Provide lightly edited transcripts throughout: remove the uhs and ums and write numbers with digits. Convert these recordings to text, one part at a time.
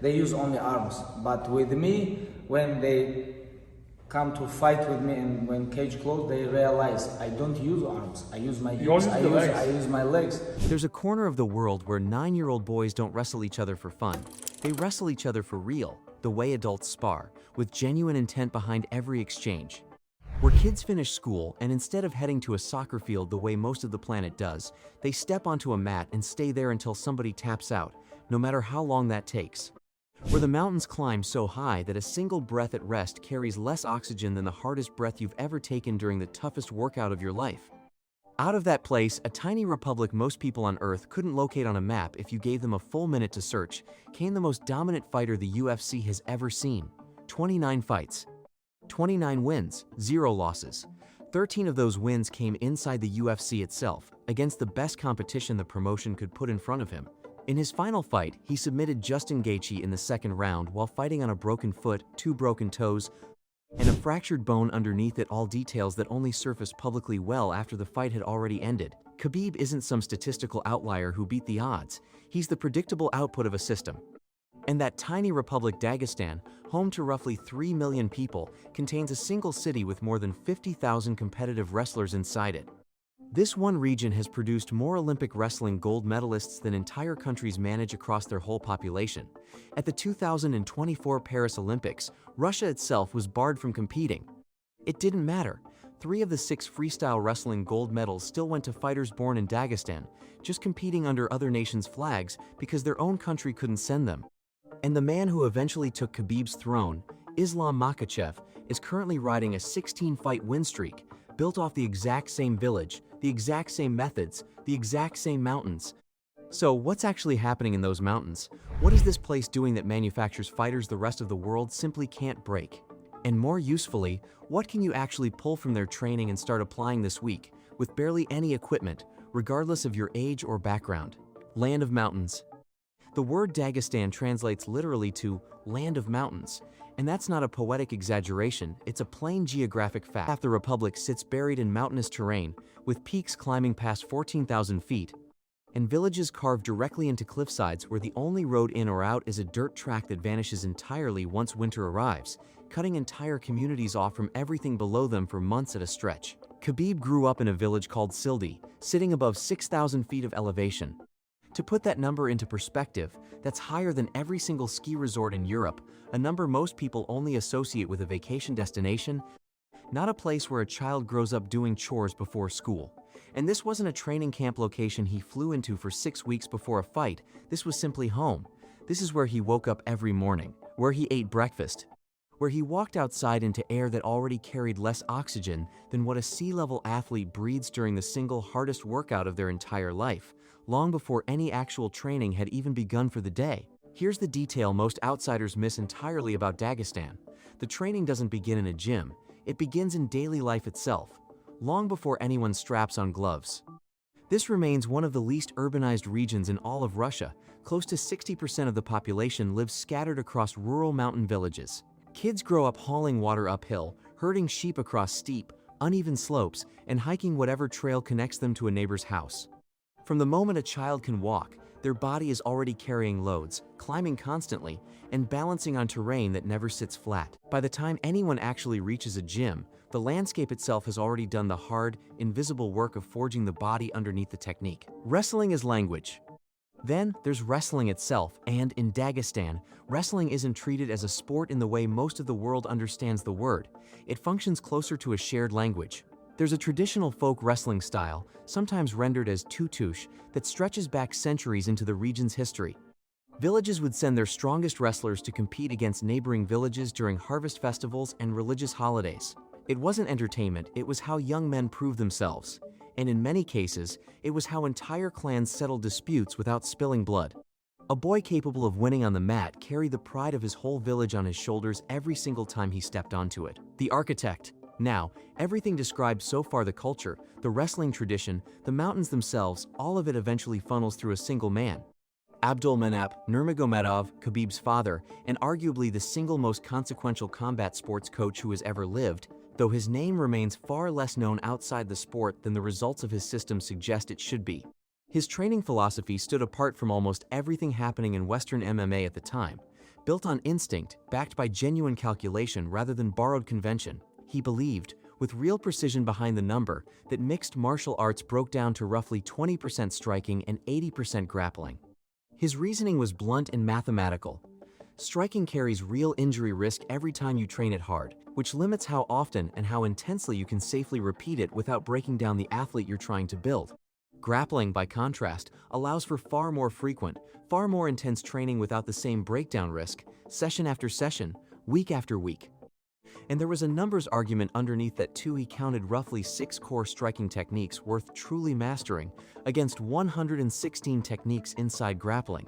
they use only arms. But with me, when they come to fight with me and when cage closed, they realize I don't use arms. I use my hips, I use my legs. There's a corner of the world where 9-year-old boys don't wrestle each other for fun. They wrestle each other for real, the way adults spar, with genuine intent behind every exchange. Where kids finish school and instead of heading to a soccer field the way most of the planet does, they step onto a mat and stay there until somebody taps out, no matter how long that takes. Where the mountains climb so high that a single breath at rest carries less oxygen than the hardest breath you've ever taken during the toughest workout of your life. Out of that place, a tiny republic most people on Earth couldn't locate on a map if you gave them a full minute to search, came the most dominant fighter the UFC has ever seen. 29 fights. 29 wins, 0 losses. 13 of those wins came inside the UFC itself, against the best competition the promotion could put in front of him. In his final fight, he submitted Justin Gaethje in the second round while fighting on a broken foot, 2 broken toes, and a fractured bone underneath it, all details that only surfaced publicly well after the fight had already ended. Khabib isn't some statistical outlier who beat the odds. He's the predictable output of a system. And that tiny republic Dagestan, home to roughly 3 million people, contains a single city with more than 50,000 competitive wrestlers inside it. This one region has produced more Olympic wrestling gold medalists than entire countries manage across their whole population. At the 2024 Paris Olympics, Russia itself was barred from competing. It didn't matter. 3 of the 6 freestyle wrestling gold medals still went to fighters born in Dagestan, just competing under other nations' flags because their own country couldn't send them. And the man who eventually took Khabib's throne, Islam Makhachev, is currently riding a 16-fight win streak, built off the exact same village, the exact same methods, the exact same mountains. So what's actually happening in those mountains? What is this place doing that manufactures fighters the rest of the world simply can't break? And more usefully, what can you actually pull from their training and start applying this week, with barely any equipment, regardless of your age or background? Land of mountains. The word Dagestan translates literally to land of mountains, and that's not a poetic exaggeration, it's a plain geographic fact. Half the republic sits buried in mountainous terrain, with peaks climbing past 14,000 feet, and villages carved directly into cliffsides where the only road in or out is a dirt track that vanishes entirely once winter arrives, cutting entire communities off from everything below them for months at a stretch. Khabib grew up in a village called Sildi, sitting above 6,000 feet of elevation. To put that number into perspective, that's higher than every single ski resort in Europe, a number most people only associate with a vacation destination, not a place where a child grows up doing chores before school. And this wasn't a training camp location he flew into for 6 weeks before a fight, this was simply home. This is where he woke up every morning, where he ate breakfast, where he walked outside into air that already carried less oxygen than what a sea-level athlete breathes during the single hardest workout of their entire life, long before any actual training had even begun for the day. Here's the detail most outsiders miss entirely about Dagestan. The training doesn't begin in a gym, it begins in daily life itself, long before anyone straps on gloves. This remains one of the least urbanized regions in all of Russia. Close to 60% of the population lives scattered across rural mountain villages. Kids grow up hauling water uphill, herding sheep across steep, uneven slopes, and hiking whatever trail connects them to a neighbor's house. From the moment a child can walk, their body is already carrying loads, climbing constantly, and balancing on terrain that never sits flat. By the time anyone actually reaches a gym, the landscape itself has already done the hard, invisible work of forging the body underneath the technique. Wrestling is language. Then there's wrestling itself, and in Dagestan, wrestling isn't treated as a sport in the way most of the world understands the word. It functions closer to a shared language. There's a traditional folk wrestling style, sometimes rendered as tutush, that stretches back centuries into the region's history. Villages would send their strongest wrestlers to compete against neighboring villages during harvest festivals and religious holidays. It wasn't entertainment, it was how young men proved themselves. And in many cases, it was how entire clans settled disputes without spilling blood. A boy capable of winning on the mat carried the pride of his whole village on his shoulders every single time he stepped onto it. The architect. Now, everything described so far, the culture, the wrestling tradition, the mountains themselves, all of it eventually funnels through a single man. Abdulmanap Nurmagomedov, Khabib's father, and arguably the single most consequential combat sports coach who has ever lived, though his name remains far less known outside the sport than the results of his system suggest it should be. His training philosophy stood apart from almost everything happening in Western MMA at the time, Built on instinct, backed by genuine calculation rather than borrowed convention, he believed, with real precision behind the number, that mixed martial arts broke down to roughly 20% striking and 80% grappling. His reasoning was blunt and mathematical. Striking carries real injury risk every time you train it hard, which limits how often and how intensely you can safely repeat it without breaking down the athlete you're trying to build. Grappling, by contrast, allows for far more frequent, far more intense training without the same breakdown risk, session after session, week after week. And there was a numbers argument underneath that too. He counted roughly 6 core striking techniques worth truly mastering against 116 techniques inside grappling.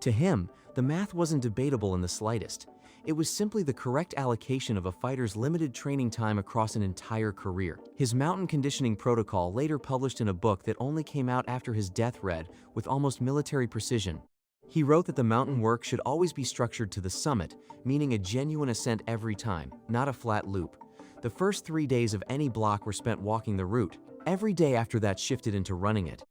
To him, the math wasn't debatable in the slightest. It was simply the correct allocation of a fighter's limited training time across an entire career. His mountain conditioning protocol, later published in a book that only came out after his death, read, with almost military precision. He wrote that the mountain work should always be structured to the summit, meaning a genuine ascent every time, not a flat loop. The first 3 days of any block were spent walking the route. Every day after that shifted into running it.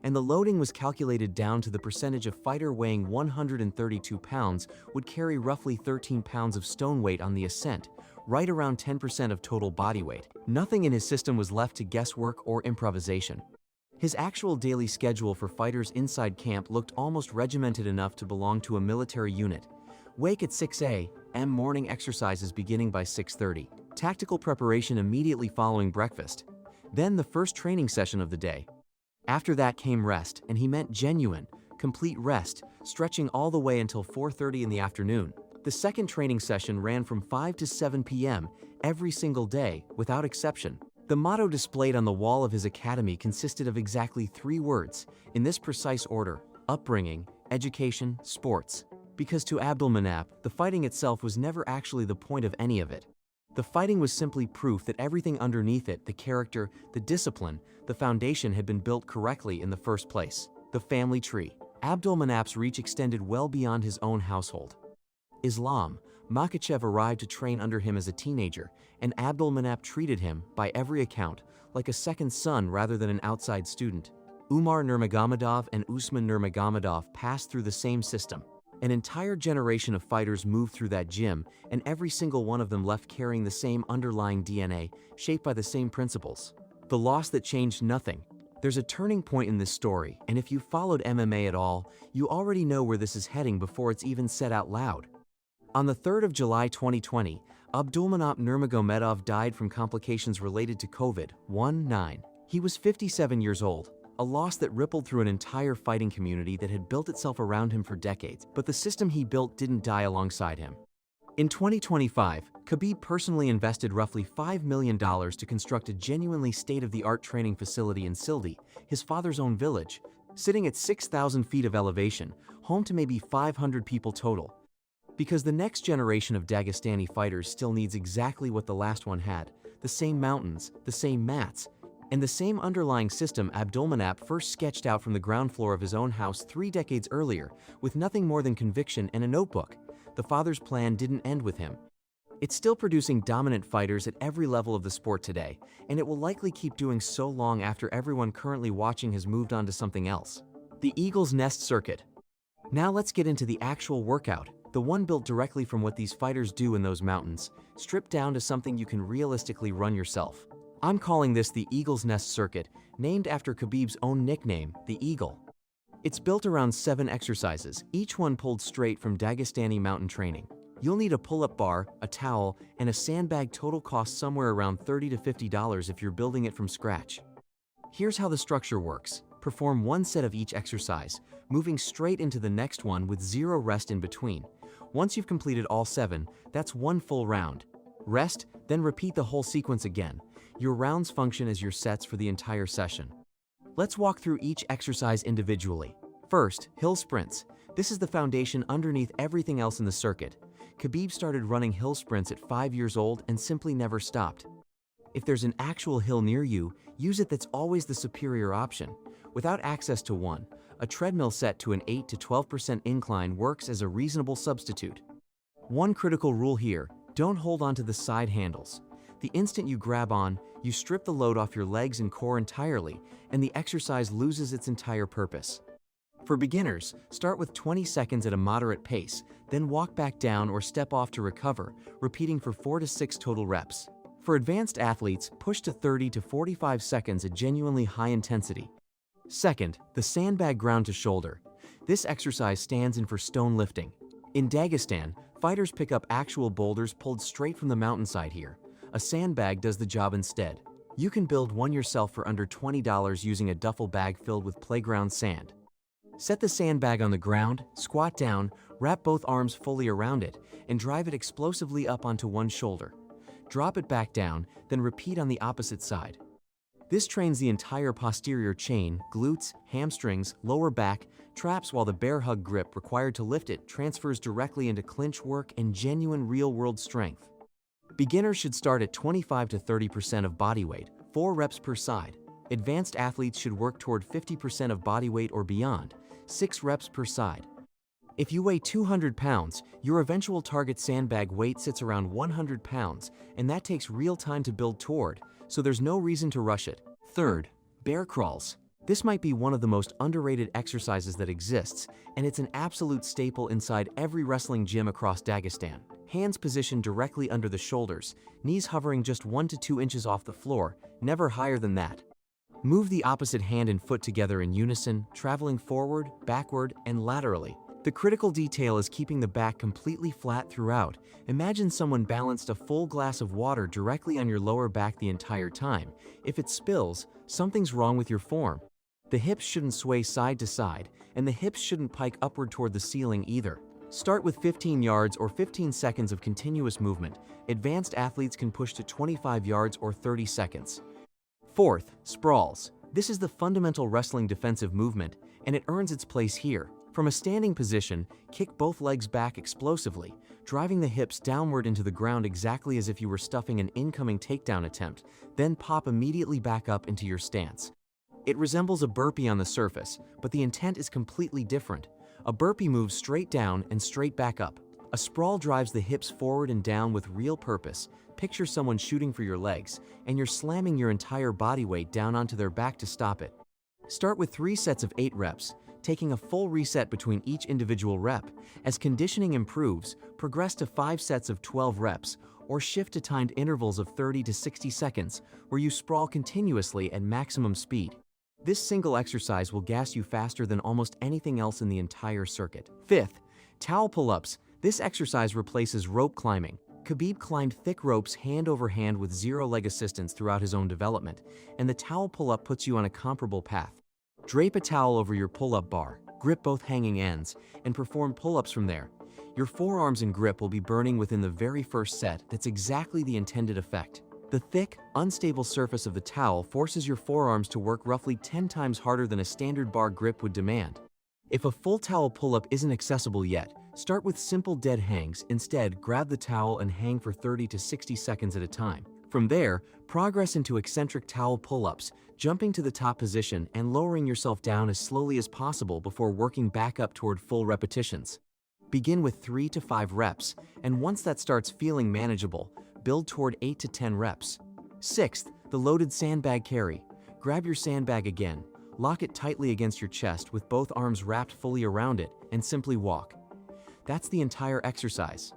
And the loading was calculated down to the percentage of fighter weighing 132 pounds would carry roughly 13 pounds of stone weight on the ascent, right around 10% of total body weight. Nothing in his system was left to guesswork or improvisation. His actual daily schedule for fighters inside camp looked almost regimented enough to belong to a military unit. Wake at 6 a.m., morning exercises beginning by 6:30, tactical preparation immediately following breakfast, then the first training session of the day. After that came rest, and he meant genuine, complete rest, stretching all the way until 4:30 in the afternoon. The second training session ran from 5 to 7 p.m. every single day, without exception. The motto displayed on the wall of his academy consisted of exactly 3 words, in this precise order: upbringing, education, sports. Because to Abdulmanap, the fighting itself was never actually the point of any of it. The fighting was simply proof that everything underneath it, the character, the discipline, the foundation, had been built correctly in the first place. The family tree. Abdulmanap's reach extended well beyond his own household. Islam. Makhachev arrived to train under him as a teenager, and Abdulmanap treated him, by every account, like a second son rather than an outside student. Umar Nurmagomedov and Usman Nurmagomedov passed through the same system. An entire generation of fighters moved through that gym, and every single one of them left carrying the same underlying DNA, shaped by the same principles. The loss that changed nothing. There's a turning point in this story, and if you followed MMA at all, you already know where this is heading before it's even said out loud. On the 3rd of July 2020, Abdulmanap Nurmagomedov died from complications related to COVID-19. He was 57 years old, a loss that rippled through an entire fighting community that had built itself around him for decades, but the system he built didn't die alongside him. In 2025, Khabib personally invested roughly $5 million to construct a genuinely state-of-the-art training facility in Sildi, his father's own village, sitting at 6,000 feet of elevation, home to maybe 500 people total. Because the next generation of Dagestani fighters still needs exactly what the last one had: the same mountains, the same mats, and the same underlying system Abdulmanap first sketched out from the ground floor of his own house 3 decades earlier, with nothing more than conviction and a notebook. The father's plan didn't end with him. It's still producing dominant fighters at every level of the sport today, and it will likely keep doing so long after everyone currently watching has moved on to something else. The Eagle's Nest Circuit. Now let's get into the actual workout, the one built directly from what these fighters do in those mountains, stripped down to something you can realistically run yourself. I'm calling this the Eagle's Nest Circuit, named after Khabib's own nickname, the Eagle. It's built around 7 exercises, each one pulled straight from Dagestani mountain training. You'll need a pull-up bar, a towel, and a sandbag. Total cost somewhere around $30 to $50 if you're building it from scratch. Here's how the structure works. Perform 1 set of each exercise, moving straight into the next one with 0 rest in between. Once you've completed all 7, that's 1 full round. Rest, then repeat the whole sequence again. Your rounds function as your sets for the entire session. Let's walk through each exercise individually. First, hill sprints. This is the foundation underneath everything else in the circuit. Khabib started running hill sprints at 5 years old and simply never stopped. If there's an actual hill near you, use it. That's always the superior option. Without access to one, a treadmill set to an 8 to 12% incline works as a reasonable substitute. One critical rule here: don't hold on to the side handles. The instant you grab on, you strip the load off your legs and core entirely, and the exercise loses its entire purpose. For beginners, start with 20 seconds at a moderate pace, then walk back down or step off to recover, repeating for 4 to 6 total reps. For advanced athletes, push to 30 to 45 seconds at genuinely high intensity. Second, the sandbag ground to shoulder. This exercise stands in for stone lifting. In Dagestan, fighters pick up actual boulders pulled straight from the mountainside here. A sandbag does the job instead. You can build one yourself for under $20 using a duffel bag filled with playground sand. Set the sandbag on the ground, squat down, wrap both arms fully around it, and drive it explosively up onto one shoulder. Drop it back down, then repeat on the opposite side. This trains the entire posterior chain, glutes, hamstrings, lower back, traps, while the bear hug grip required to lift it transfers directly into clinch work and genuine real-world strength. Beginners should start at 25 to 30% of body weight, 4 reps per side. Advanced athletes should work toward 50% of body weight or beyond, 6 reps per side. If you weigh 200 pounds, your eventual target sandbag weight sits around 100 pounds, and that takes real time to build toward, so there's no reason to rush it. Third, bear crawls. This might be one of the most underrated exercises that exists, and it's an absolute staple inside every wrestling gym across Dagestan. Hands positioned directly under the shoulders, knees hovering just 1 to 2 inches off the floor, never higher than that. Move the opposite hand and foot together in unison, traveling forward, backward, and laterally. The critical detail is keeping the back completely flat throughout. Imagine someone balanced a full glass of water directly on your lower back the entire time. If it spills, something's wrong with your form. The hips shouldn't sway side to side, and the hips shouldn't pike upward toward the ceiling either. Start with 15 yards or 15 seconds of continuous movement. Advanced athletes can push to 25 yards or 30 seconds. Fourth, sprawls. This is the fundamental wrestling defensive movement, and it earns its place here. From a standing position, kick both legs back explosively, driving the hips downward into the ground exactly as if you were stuffing an incoming takedown attempt, then pop immediately back up into your stance. It resembles a burpee on the surface, but the intent is completely different. A burpee moves straight down and straight back up. A sprawl drives the hips forward and down with real purpose. Picture someone shooting for your legs, and you're slamming your entire body weight down onto their back to stop it. Start with 3 sets of 8 reps, taking a full reset between each individual rep. As conditioning improves, progress to 5 sets of 12 reps, or shift to timed intervals of 30 to 60 seconds, where you sprawl continuously at maximum speed. This single exercise will gas you faster than almost anything else in the entire circuit. Fifth, towel pull-ups. This exercise replaces rope climbing. Khabib climbed thick ropes hand over hand with 0 leg assistance throughout his own development, and the towel pull-up puts you on a comparable path. Drape a towel over your pull-up bar, grip both hanging ends, and perform pull-ups from there. Your forearms and grip will be burning within the very first set. That's exactly the intended effect. The thick, unstable surface of the towel forces your forearms to work roughly 10 times harder than a standard bar grip would demand. If a full towel pull-up isn't accessible yet, start with simple dead hangs. Instead, grab the towel and hang for 30 to 60 seconds at a time. From there, progress into eccentric towel pull-ups, jumping to the top position and lowering yourself down as slowly as possible before working back up toward full repetitions. Begin with 3 to 5 reps, and once that starts feeling manageable, build toward 8 to 10 reps. Sixth, the loaded sandbag carry. Grab your sandbag again, lock it tightly against your chest with both arms wrapped fully around it, and simply walk. That's the entire exercise.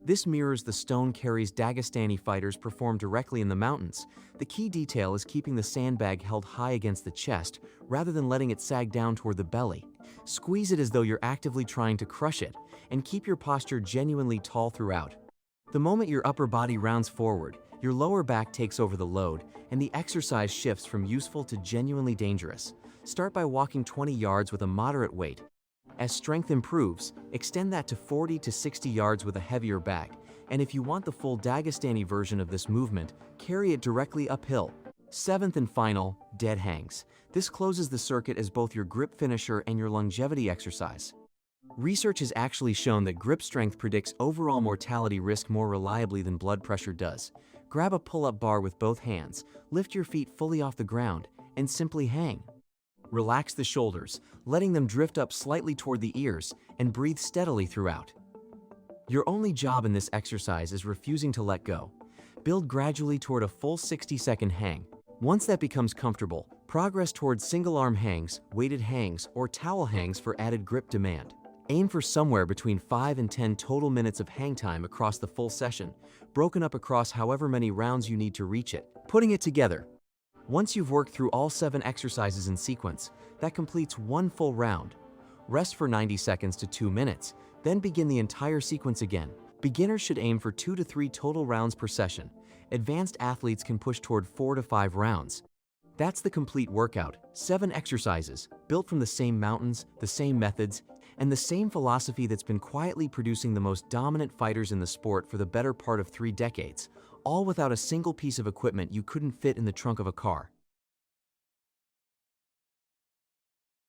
This mirrors the stone carries Dagestani fighters perform directly in the mountains. The key detail is keeping the sandbag held high against the chest rather than letting it sag down toward the belly. Squeeze it as though you're actively trying to crush it, and keep your posture genuinely tall throughout. The moment your upper body rounds forward, your lower back takes over the load, and the exercise shifts from useful to genuinely dangerous. Start by walking 20 yards with a moderate weight. As strength improves, extend that to 40 to 60 yards with a heavier bag, and if you want the full Dagestani version of this movement, carry it directly uphill. Seventh and final, dead hangs. This closes the circuit as both your grip finisher and your longevity exercise. Research has actually shown that grip strength predicts overall mortality risk more reliably than blood pressure does. Grab a pull-up bar with both hands, lift your feet fully off the ground, and simply hang. Relax the shoulders, letting them drift up slightly toward the ears, and breathe steadily throughout. Your only job in this exercise is refusing to let go. Build gradually toward a full 60-second hang. Once that becomes comfortable, Progress towards single-arm hangs, weighted hangs, or towel hangs for added grip demand. Aim for somewhere between 5 and 10 total minutes of hang time across the full session, broken up across however many rounds you need to reach it. Putting it together. Once you've worked through all 7 exercises in sequence, that completes 1 full round. Rest for 90 seconds to 2 minutes, then begin the entire sequence again. Beginners should aim for 2 to 3 total rounds per session. Advanced athletes can push toward 4 to 5 rounds. That's the complete workout, 7 exercises, built from the same mountains, the same methods, and the same philosophy that's been quietly producing the most dominant fighters in the sport for the better part of 3 decades, all without a single piece of equipment you couldn't fit in the trunk of a car.